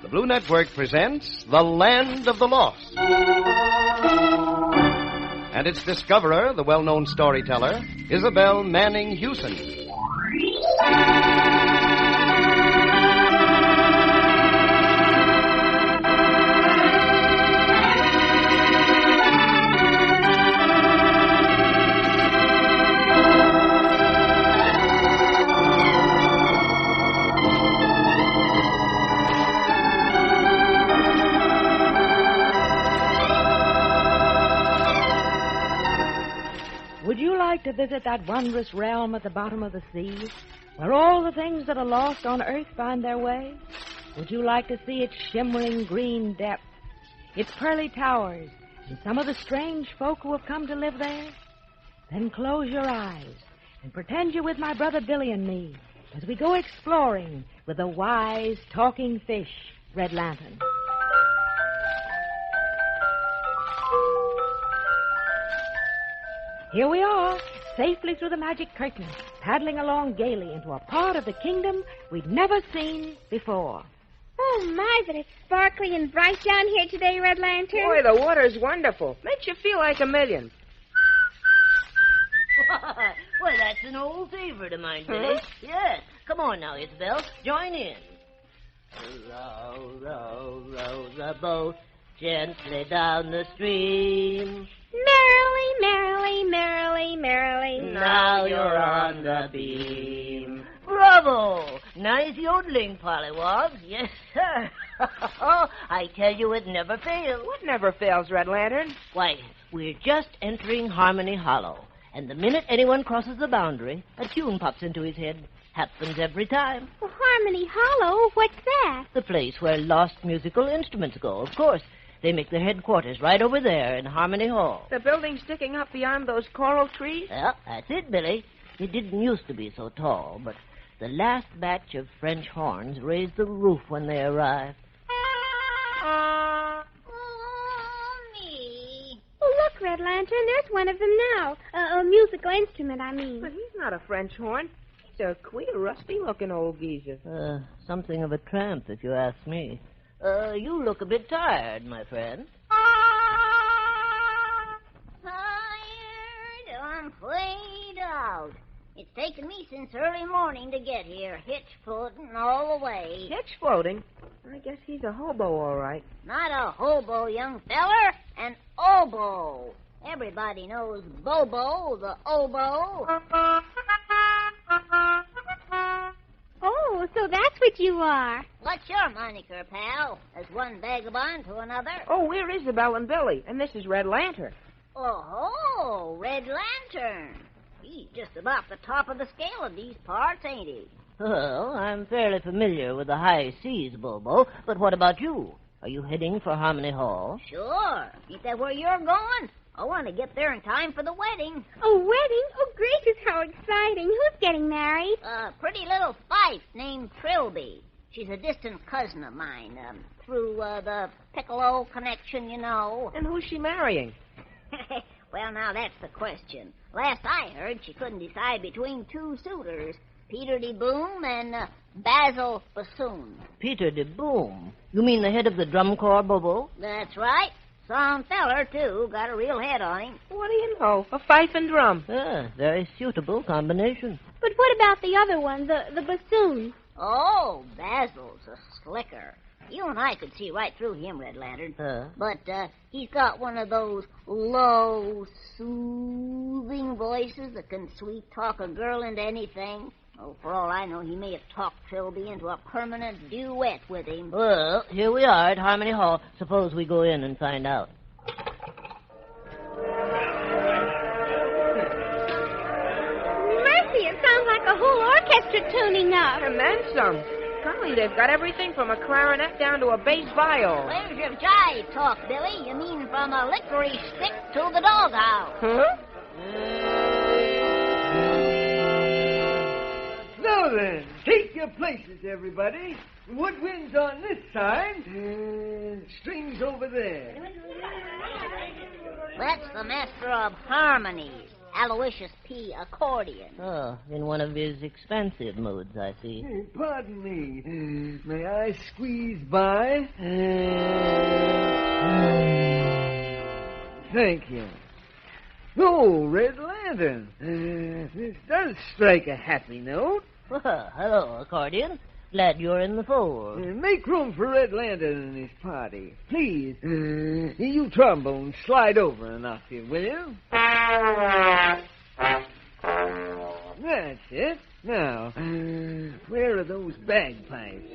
The Blue Network presents The Land of the Lost. And its discoverer, the well-known storyteller, Isabel Manning Hewson. Would you like to visit that wondrous realm at the bottom of the sea, where all the things that are lost on earth find their way? Would you like to see its shimmering green depths, its pearly towers, and some of the strange folk who have come to live there? Then close your eyes and pretend you're with my brother Billy and me as we go exploring with the wise, talking fish, Red Lantern. Here we are, safely through the magic curtain, paddling along gaily into a part of the kingdom we've never seen before. Oh, my, but it's sparkly and bright down here today, Red Lantern. Boy, the water's wonderful. Makes you feel like a million. Well, that's an old favorite of mine, Billy. Yes. Come on now, Isabel. Join in. Row, row, row the boat gently down the stream. Merrily, merrily, merrily, merrily. Now you're on the beam. Bravo! Nice yodeling, Pollywogs. Yes, sir. I tell you, it never fails. What never fails, Red Lantern? Why, we're just entering Harmony Hollow, and the minute anyone crosses the boundary, a tune pops into his head. Happens every time. Well, Harmony Hollow, what's that? The place where lost musical instruments go, of course. They make their headquarters right over there in Harmony Hall. The building sticking up beyond those coral trees? Yeah, that's it, Billy. It didn't used to be so tall, but the last batch of French horns raised the roof when they arrived. Oh, me. Oh, look, Red Lantern, there's one of them now. A musical instrument, I mean. But he's not a French horn. He's a queer, rusty-looking old geezer. Something of a tramp, if you ask me. You look a bit tired, my friend. Tired? I'm played out. It's taken me since early morning to get here, hitch floating all the way. Hitch floating? I guess he's a hobo, all right. Not a hobo, young feller, an oboe. Everybody knows Bobo, the oboe. Oh, so that's what you are. What's your moniker, pal? As one vagabond to another? Oh, we're Isabel and Billy, and this is Red Lantern. Oh, Red Lantern. He's just about the top of the scale of these parts, ain't he? Well, I'm fairly familiar with the high seas, Bobo, but what about you? Are you heading for Harmony Hall? Sure. Ain't that where you're going? I want to get there in time for the wedding. Oh, wedding? Oh, gracious, how exciting. Who's getting married? A pretty little Fife named Trilby. She's a distant cousin of mine, through the Piccolo connection, you know. And who's she marrying? Well, now, that's the question. Last I heard, she couldn't decide between two suitors, Peter de Boom and Basil Bassoon. Peter de Boom? You mean the head of the drum corps, Bobo? That's right. Some feller, too. Got a real head on him. What do you know? A fife and drum. Very suitable combination. But what about the other one, the bassoon? Oh, Basil's a slicker. You and I could see right through him, Red Lantern. But he's got one of those low, soothing voices that can sweet-talk a girl into anything. Oh, for all I know, he may have talked Trilby into a permanent duet with him. Well, here we are at Harmony Hall. Suppose we go in and find out. Mercy, it sounds like a whole orchestra tuning up. And then some. Golly, they've got everything from a clarinet down to a bass viol. Where's your jive talk, Billy? You mean from a licorice stick to the doghouse? Huh? Now then, take your places, everybody. Woodwinds on this side, and strings over there. That's the master of harmonies. Aloysius P. accordion. Oh, in one of his expensive moods, I see. Pardon me. May I squeeze by? Thank you. Oh, Red Lantern. This does strike a happy note. Well, hello, accordion. Glad you're in the fold. Make room for Red Lantern and his party. Please, you trombone, slide over an octave, will you? That's it. Now, where are those bagpipes?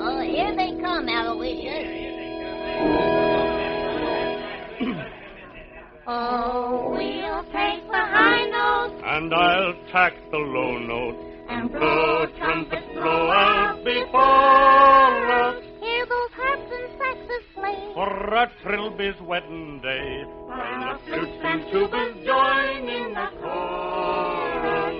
Oh, here they come, Aloysius. Oh, we'll take the high note, and I'll tack the low note, and blow trumpets blow out before us. hear those harps and saxes play. For a Trilby's wedding day, and the flutes and tubas join in the chorus.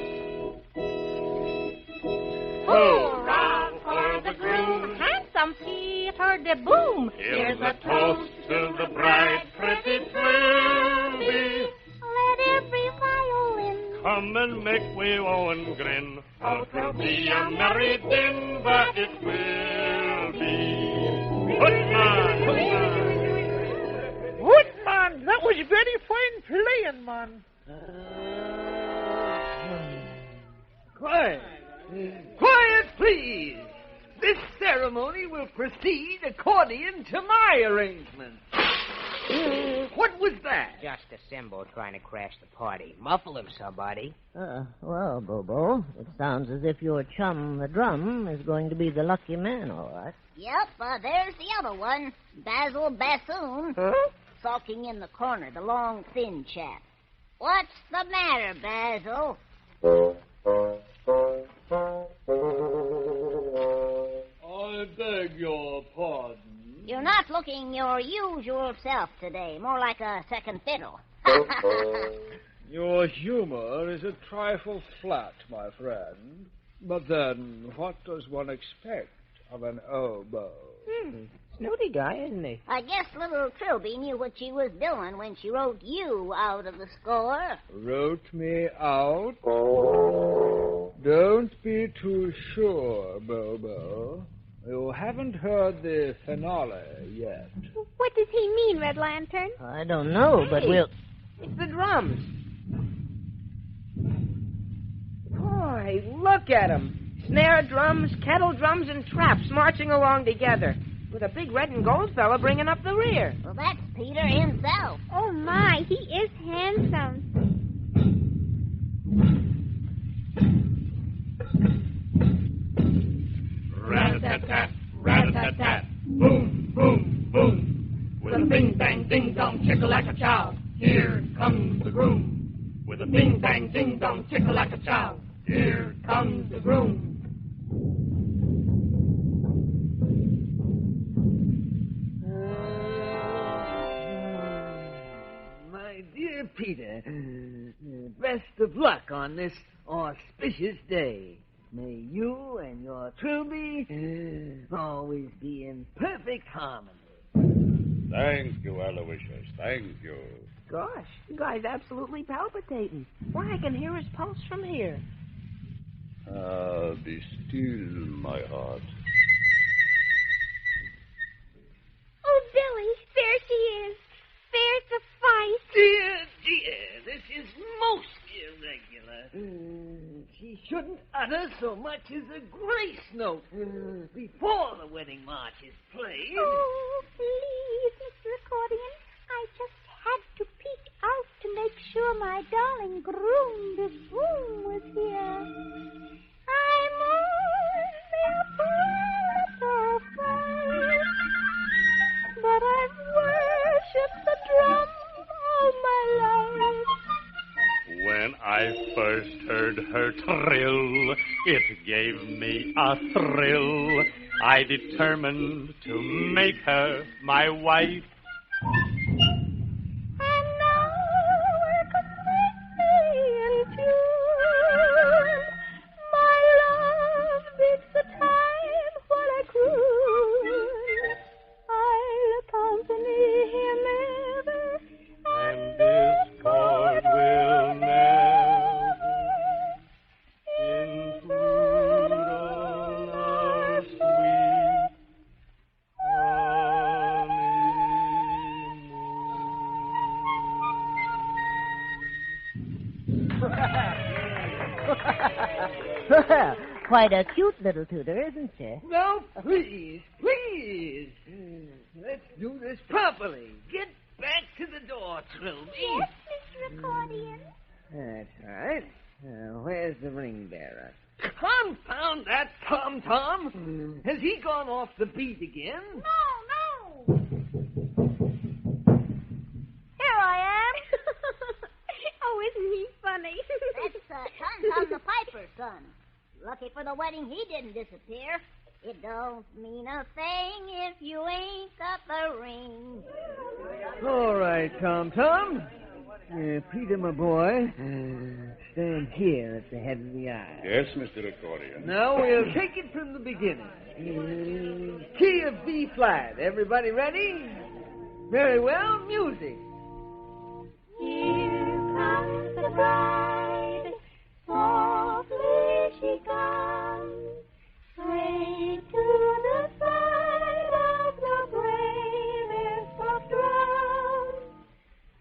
Hurrah for the groom! Handsome Peter de Boom. Here's a toast to the bride, pretty Trilby. Let every violin Come and make we owe and grin. Oh, 'twill be a merry din, but it will be. Footman! Woodman, that was very fine playing, man. Quiet. Quiet, please. This ceremony will proceed according to my arrangement. What was that? Just a cymbal trying to crash the party. Muffle him, somebody. Well, Bobo, it sounds as if your chum, the drum, is going to be the lucky man, all right. Yep, there's the other one, Basil Bassoon. Sulking in the corner, the long, thin chap. What's the matter, Basil? I beg your pardon. You're not looking your usual self today, more like a second fiddle. Your humor is a trifle flat, my friend. But then, what does one expect of an oboe? Snooty guy, isn't he? I guess little Trilby knew what she was doing when she wrote you out of the score. Wrote me out? Don't be too sure, Bobo. You haven't heard the finale yet. What does he mean, Red Lantern? I don't know, but we'll... It's the drums. Boy, look at them. Snare drums, kettle drums, and traps marching along together, with a big red and gold fella bringing up the rear. Well, that's Peter himself. Oh, my, he is handsome. Rat-a-tat-tat, rat-a-tat-tat, boom, boom, boom. With a bing-bang, ding-dong, chick-a-lack-a-chow, here comes the groom. With a bing-bang, ding-dong, chick-a-lack-a-chow, here comes the groom. My dear Peter, best of luck on this auspicious day. May you and your Trilby always be in perfect harmony. Thank you, Aloysius, thank you. Gosh, the guy's absolutely palpitating. Why, I can hear his pulse from here. Be still, my heart. Oh, Billy, there she is. There's the Fife. Dear, this is most irregular. She shouldn't utter so much as a grace note before the wedding march is played. Oh, please, Mr. Accordion. I just had to peek out to make sure my darling groom, this room, was here. I'm only a poor Fife, but I've worshipped the drum all my life. When I first heard her trill, it gave me a thrill. I determined to make her my wife. And now we're completely in tune. My love beats the time while I croon. I'll accompany him ever And is for Well, quite a cute little tutor, isn't she? No, please, please. Let's do this properly. Get back to the door, Trilby. Yes, Mr. Accordion. That's right. Where's the ring bearer? Confound that tom-tom! Has he gone off the beat again? No. Here I am. Oh, isn't he funny? That's Tom the Piper's son. Lucky for the wedding he didn't disappear. It don't mean a thing if you ain't got the ring. All right, Tom-tom. Peter, my boy, stand here at the head of the aisle. Yes, Mr. Accordion. Now we'll take it from the beginning. Key of B flat. Everybody ready? Very well. Music. Here comes the bride. Softly she comes. Straight to the side of the bravest of drums.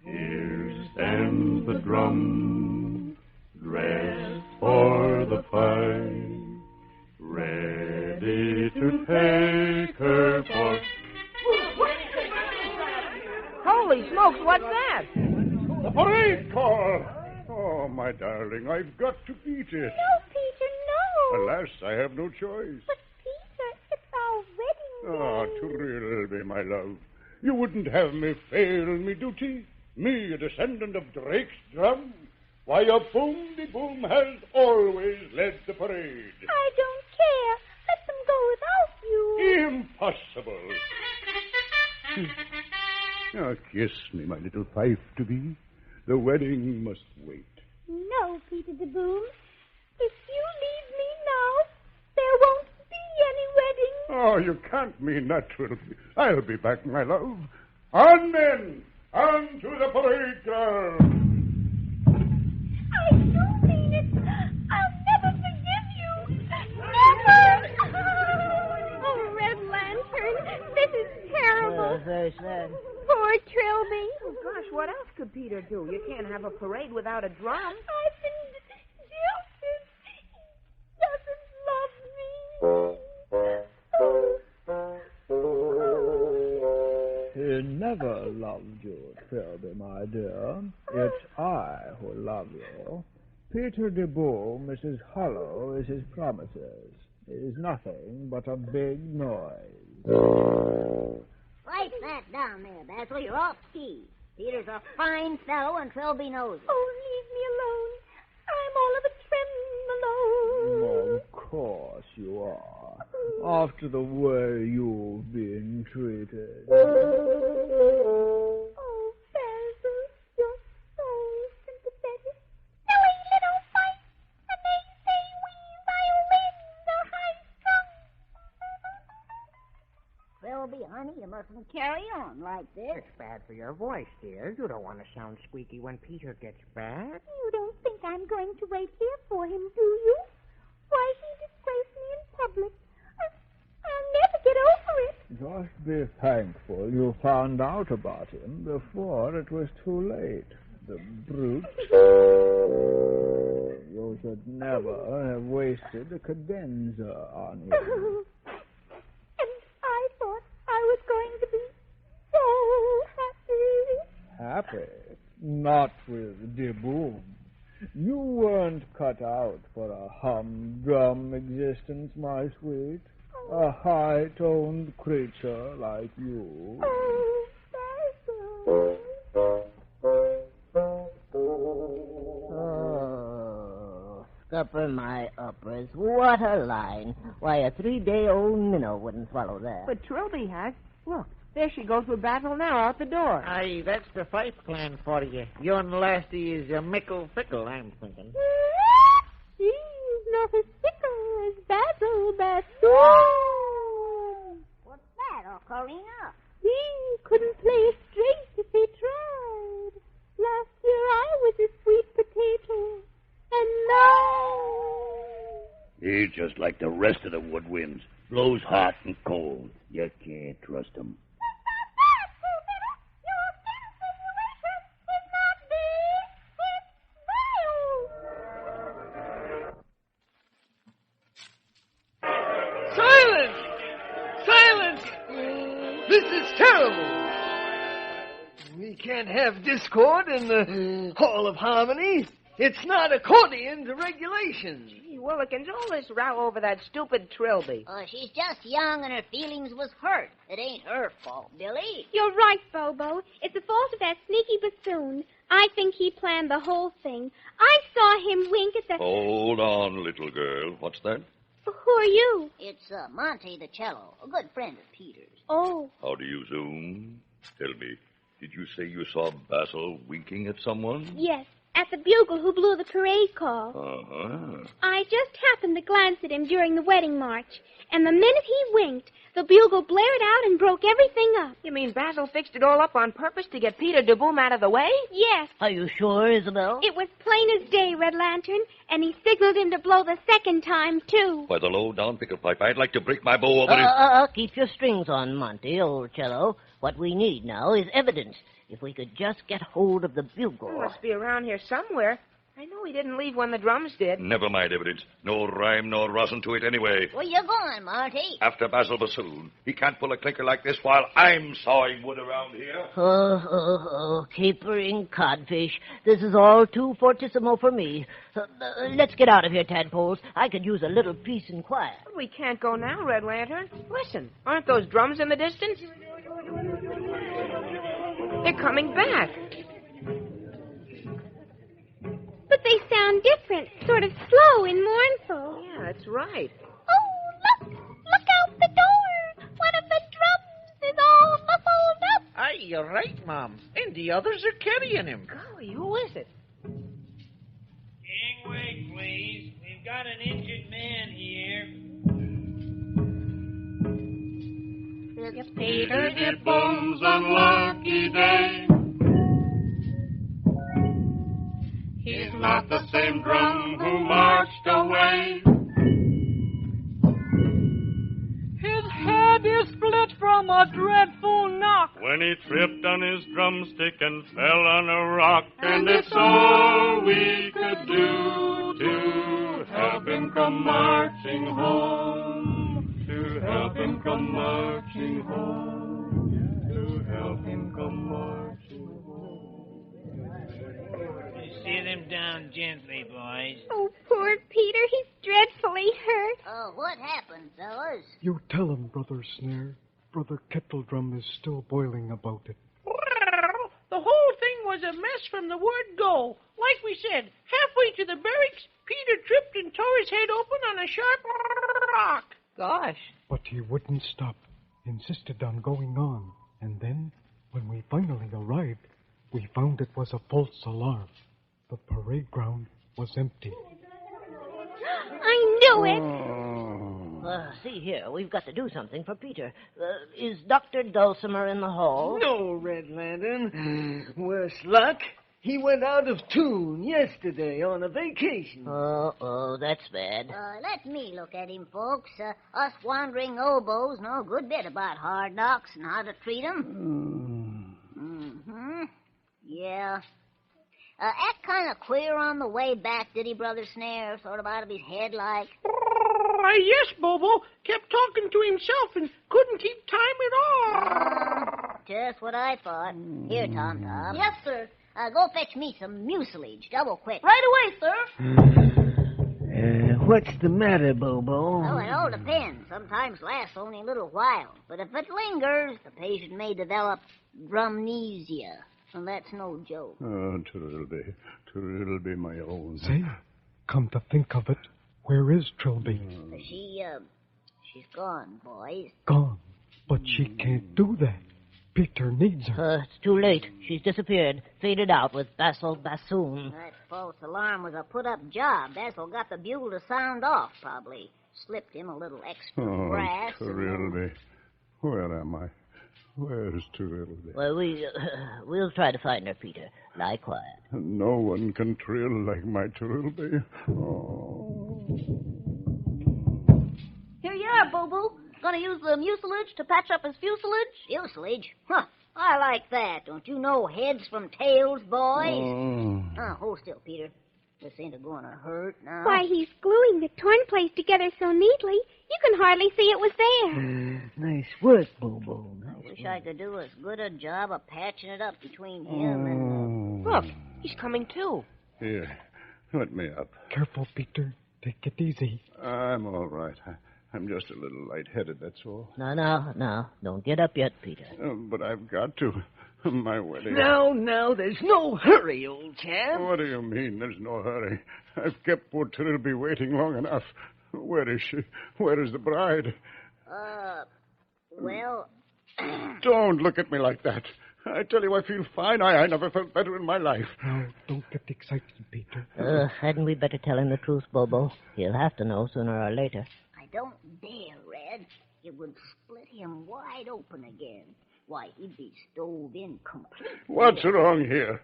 Here stands the drum, dressed for the fight, ready to take her for... Holy smokes, what's that? The parade call! Oh, my darling, I've got to beat it. No, Peter, no. Alas, I have no choice. But, Peter, it's our wedding Ah, day. Trilby, my love. You wouldn't have me fail me duty? Me, a descendant of Drake's drum? Why, a boom-de-boom has always led the parade. I don't care. Let them go without you. Impossible. Now, kiss me, my little Fife to be. The wedding must wait. No, Peter de Boom. If you leave me now, there won't be any wedding. Oh, you can't mean that, Trilby. I'll be back, my love. On, men! On to the parade ground! I do mean it. I'll never forgive you. Never. Oh, Red Lantern, this is terrible. Very sad. Poor Trilby. Oh, gosh, what else could Peter do? You can't have a parade without a drum. I've been jilted. He doesn't love me. He never loved you, Trilby, my dear. It's I who love you. Peter de Boom is as hollow as his promises. He is nothing but a big noise. Write that down there, Basil. You're off key. Peter's a fine fellow, and Trilby knows it. Oh, leave me alone. I'm all of a tremolo. Of course you are. After the way you've been treated. Oh, Basil, you're so sympathetic. Silly little fight, and they say we violins are high strung. Trilby, honey, you mustn't carry on like this. It's bad for your voice, dear. You don't want to sound squeaky when Peter gets back. You don't think I'm going to wait here for him, do you? Why, he disgraced me in public. I'll never get over it. Just be thankful you found out about him before it was too late. The brute. You should never have wasted a cadenza on him. And I thought I was going to be so happy. Happy? Not with De Boom. You weren't cut out for a humdrum existence, my sweet. A high-toned creature like you. Oh, Basil. Oh, scupper my uppers. What a line. Why, a 3-day-old minnow wouldn't swallow that. But Trilby has. Look, there she goes with Basil now out the door. Aye, that's the Fife clan for you. Yon lassie is a mickle fickle, I'm thinking. He's not as fickle as Basil Bassoon. What's that, Ocarina? He couldn't play straight if he tried. Last year I was a sweet potato, and now... He's just like the rest of the woodwinds. Blows hot and cold. You can't trust him. can't have discord in the Hall of Harmony. It's not according to regulations. Gee, Willikins, all this row over that stupid Trilby. She's just young and her feelings was hurt. It ain't her fault, Billy. You're right, Bobo. It's the fault of that sneaky bassoon. I think he planned the whole thing. I saw him wink at the... Hold on, little girl. What's that? Who are you? It's Monty the cello, a good friend of Peter's. Oh. How do you zoom? Tell me, did you say you saw Basil winking at someone? Yes, at the bugle who blew the parade call. Uh-huh. I just happened to glance at him during the wedding march, and the minute he winked, the bugle blared out and broke everything up. You mean Basil fixed it all up on purpose to get Peter de Boom out of the way? Yes. Are you sure, Isabel? It was plain as day, Red Lantern, and he signaled him to blow the second time, too. By the low-down pickle pipe, I'd like to break my bow over his... Keep your strings on, Monty, old cello. What we need now is evidence. If we could just get hold of the bugle. He must be around here somewhere. I know he didn't leave when the drums did. Never mind evidence. No rhyme, no rosin to it anyway. Where you going, Marty? After Basil Bassoon. He can't pull a clinker like this while I'm sawing wood around here. Capering codfish. This is all too fortissimo for me. Let's get out of here, tadpoles. I could use a little peace and quiet. We can't go now, Red Lantern. Listen, aren't those drums in the distance? They're coming back. But they sound different, sort of slow and mournful. Yeah, that's right. Oh, look out the door. One of the drums is all muffled up. Aye, you're right, Mom. And the others are carrying him. Golly, who is it? Gangway, please. We've got an injured man here. It's Peter de Boom's unlucky day. He's not the same drum who marched away. His head is split from a dreadful knock. When he tripped on his drumstick and fell on a rock, and it's all we could do to help him come marching home. To help him come marching home. To help him come marching home. Sit him down gently, boys. Oh, poor Peter. He's dreadfully hurt. What happened, fellas? You tell him, Brother Snare. Brother Kettledrum is still boiling about it. The whole thing was a mess from the word go. Like we said, halfway to the barracks, Peter tripped and tore his head open on a sharp rock. Gosh. But he wouldn't stop. Insisted on going on. And then, when we finally arrived, we found it was a false alarm. The parade ground was empty. I knew it. See here, we've got to do something for Peter. Is Dr. Dulcimer in the hall? No, Red Lantern. Worse luck. He went out of tune yesterday on a vacation. Oh, that's bad. Let me look at him, folks. Us wandering oboes know a good bit about hard knocks and how to treat 'em. Mm-hmm. Yeah. Act kind of queer on the way back, did he, Brother Snare? Sort of out of his head like? Yes, Bobo. Kept talking to himself and couldn't keep time at all. Just what I thought. Here, Tom. Yes, sir. Go fetch me some mucilage, double quick. Right away, sir. What's the matter, Bobo? Oh, it all depends. Sometimes lasts only a little while. But if it lingers, the patient may develop drumnesia. And that's no joke. Oh, Trilby, my own. Say, come to think of it, where is Trilby? She's gone, boys. Gone. But she can't do that. Peter needs her. It's too late. She's disappeared, faded out with Basil Bassoon. That false alarm was a put-up job. Basil got the bugle to sound off, probably. Slipped him a little extra brass. Trilby. Where am I? Where's Trilby? Well, we'll try to find her, Peter. Lie quiet. No one can trill like my Trilby. Oh. Here you are, Boo-Boo. Gonna use the mucilage to patch up his fuselage? Fuselage? Huh. I like that. Don't you know heads from tails, boys? Hold still, Peter. This ain't going to hurt now. Why, he's gluing the torn place together so neatly, you can hardly see it was there. Nice work, Bobo. Nice Wish I could do as good a job of patching it up between him and... Look, he's coming too. Here, let me up. Careful, Peter. Take it easy. I'm all right. I'm just a little lightheaded, that's all. No. Don't get up yet, Peter. But I've got to. My wedding. No, there's no hurry, old chap. What do you mean there's no hurry? I've kept poor Trilby waiting long enough. Where is she? Where is the bride? Well... Don't look at me like that. I tell you, I feel fine. I never felt better in my life. No, don't get excited, Peter. Hadn't we better tell him the truth, Bobo? He'll have to know sooner or later. I don't dare, Red. It would split him wide open again. Why, he'd be stove in completely. What's wrong here?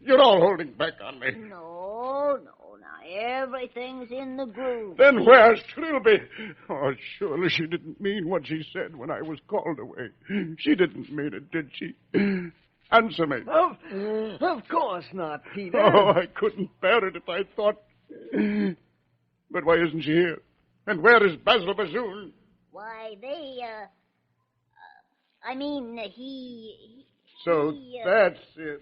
You're all holding back on me. No. Now, everything's in the groove. Then where's Trilby? Oh, surely she didn't mean what she said when I was called away. She didn't mean it, did she? Answer me. Of course not, Peter. Oh, I couldn't bear it if I thought... But why isn't she here? And where is Basil Bassoon? Why, he... So that's it.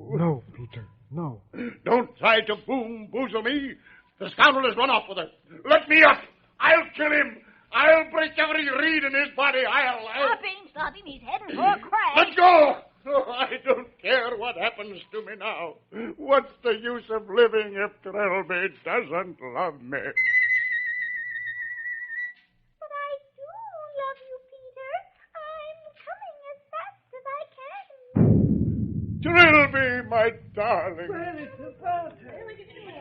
No, Peter, no. Don't try to boozle me. The scoundrel has run off with her. Let me up. I'll kill him. I'll break every reed in his body. Stop him. He's heading for a crash. Let go. Oh, I don't care what happens to me now. What's the use of living if Trilby doesn't love me? But I do love you, Peter. I'm coming as fast as I can. Trilby, my darling.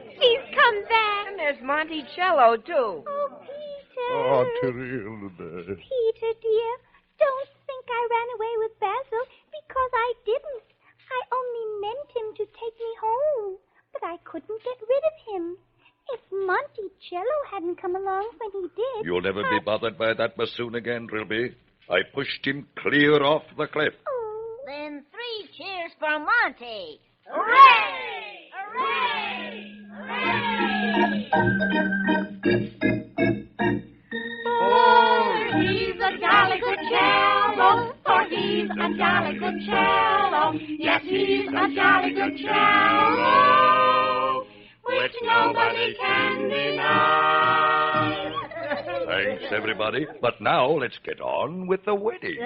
He's come back. And there's Monticello, too. Oh, Peter. Oh, Trilby. Peter, dear, don't think I ran away with Basil, because I didn't. I only meant him to take me home, but I couldn't get rid of him. If Monticello hadn't come along when he did... You'll never be bothered by that bassoon again, Trilby. I pushed him clear off the cliff. Then 3 cheers for Monty. Hooray! Hooray! For he's a jolly good cello, for he's a jolly good cello. Yes, he's a jolly good cello, which nobody can deny. Thanks, everybody. But now let's get on with the wedding.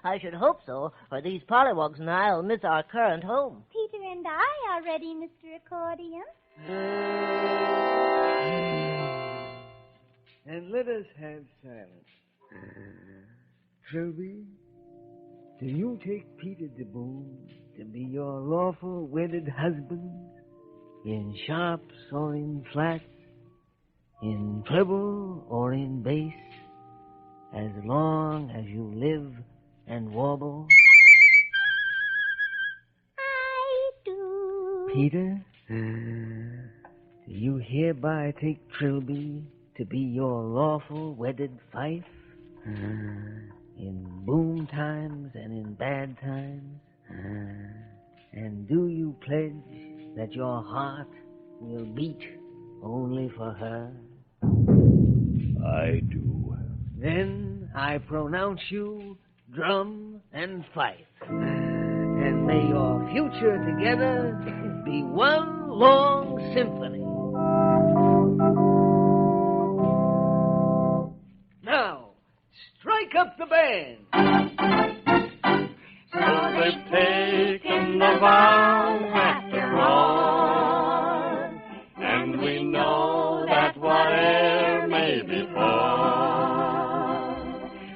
I should hope so, for these pollywogs and I'll miss our current home. Peter and I are ready, Mr. Accordion. And let us have silence. Trilby, do you take Peter de Boom to be your lawful wedded husband? In sharps or in flats? In treble or in bass? As long as you live and warble? I do. Peter, do you hereby take Trilby to be your lawful wedded Fife? In boom times and in bad times? And do you pledge that your heart will beat only for her? I do. Then I pronounce you drum and fife. And may your future together be one long symphony. Now, strike up the band. So they've taken the vow after all, and we know that whatever may befall,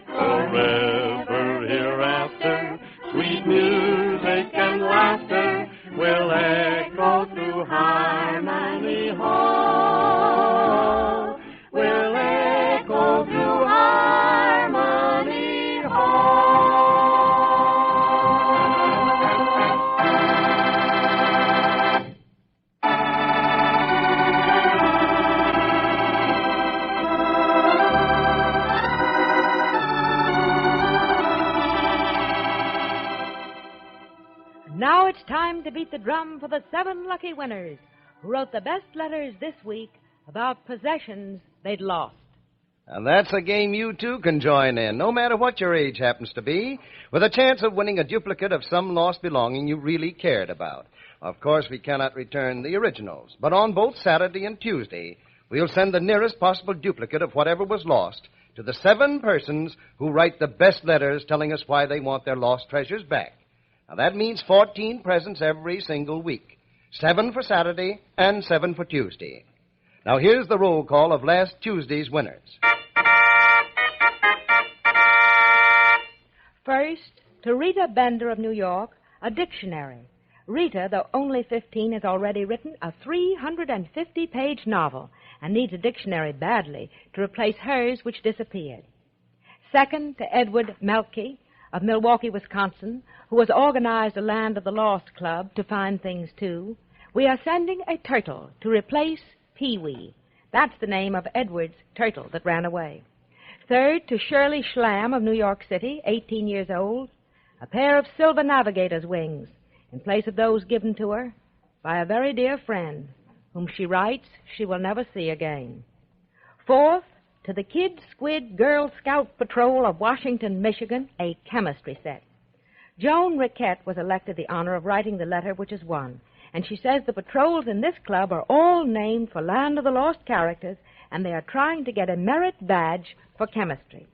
forever hereafter, sweet music and laughter will echo through Harmony Hall. Will echo through Harmony Hall. Now it's time to beat the drum for the 7 lucky winners who wrote the best letters this week about possessions they'd lost. And that's a game you, too, can join in, no matter what your age happens to be, with a chance of winning a duplicate of some lost belonging you really cared about. Of course, we cannot return the originals, but on both Saturday and Tuesday, we'll send the nearest possible duplicate of whatever was lost to the 7 persons who write the best letters telling us why they want their lost treasures back. Now, that means 14 presents every single week. 7 for Saturday and 7 for Tuesday. Now, here's the roll call of last Tuesday's winners. First, to Rita Bender of New York, a dictionary. Rita, though only 15, has already written a 350-page novel and needs a dictionary badly to replace hers, which disappeared. Second, to Edward Melke of Milwaukee, Wisconsin, who has organized a Land of the Lost Club to find things, too. We are sending a turtle to replace Pee-wee. That's the name of Edward's turtle that ran away. Third, to Shirley Schlam of New York City, 18 years old, a pair of silver navigator's wings in place of those given to her by a very dear friend whom she writes she will never see again. Fourth, to the Kid Squid Girl Scout Patrol of Washington, Michigan, a chemistry set. Joan Riquette was elected the honor of writing the letter which is won, and she says the patrols in this club are all named for Land of the Lost characters, and they are trying to get a merit badge for chemistry.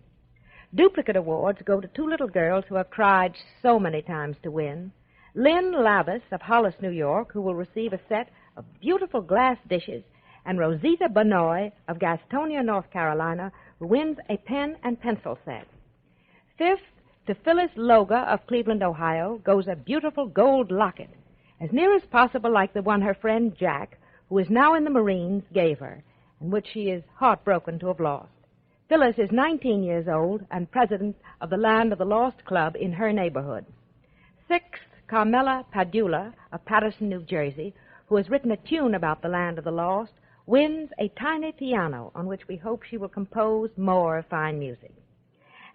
Duplicate awards go to 2 little girls who have tried so many times to win. Lynn Lavis of Hollis, New York, who will receive a set of beautiful glass dishes, and Rosita Benoit of Gastonia, North Carolina, who wins a pen and pencil set. Fifth, to Phyllis Loga of Cleveland, Ohio, goes a beautiful gold locket, as near as possible like the one her friend Jack, who is now in the Marines, gave her, and which she is heartbroken to have lost. Phyllis is 19 years old and president of the Land of the Lost Club in her neighborhood. Sixth, Carmela Padula of Patterson, New Jersey, who has written a tune about the Land of the Lost, wins a tiny piano on which we hope she will compose more fine music.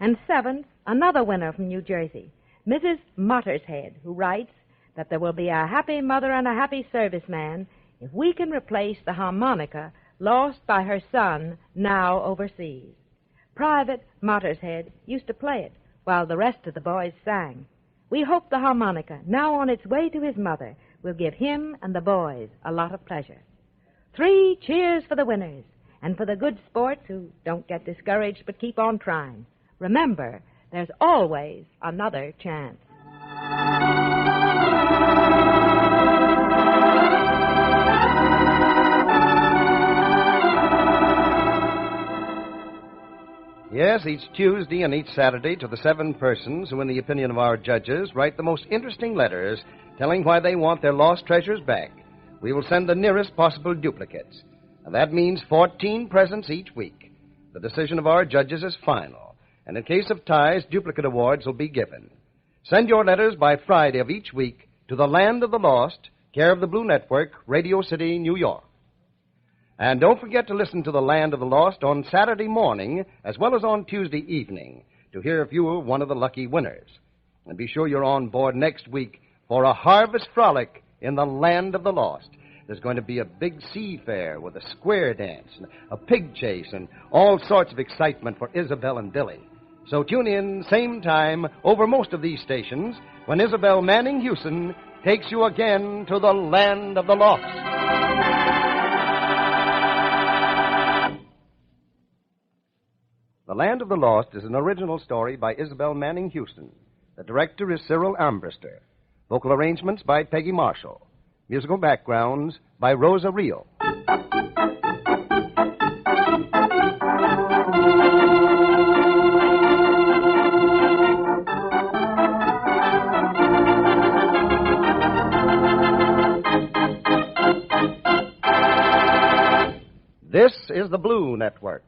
And seventh, another winner from New Jersey, Mrs. Mottershead, who writes that there will be a happy mother and a happy serviceman if we can replace the harmonica lost by her son now overseas. Private Mottershead used to play it while the rest of the boys sang. We hope the harmonica, now on its way to his mother, will give him and the boys a lot of pleasure. 3 cheers for the winners, and for the good sports who don't get discouraged but keep on trying. Remember, there's always another chance. Yes, each Tuesday and each Saturday to the 7 persons who, in the opinion of our judges, write the most interesting letters telling why they want their lost treasures back, we will send the nearest possible duplicates. And that means 14 presents each week. The decision of our judges is final, and in case of ties, duplicate awards will be given. Send your letters by Friday of each week to the Land of the Lost, care of the Blue Network, Radio City, New York. And don't forget to listen to the Land of the Lost on Saturday morning as well as on Tuesday evening to hear if you were one of the lucky winners. And be sure you're on board next week for a harvest frolic in the Land of the Lost. There's going to be a big sea fair with a square dance, and a pig chase, and all sorts of excitement for Isabel and Billy. So tune in, same time, over most of these stations, when Isabel Manning Hewson takes you again to the Land of the Lost. The Land of the Lost is an original story by Isabel Manning Hewson. The director is Cyril Armbruster. Vocal arrangements by Peggy Marshall. Musical backgrounds by Rosa Rio. This is the Blue Network.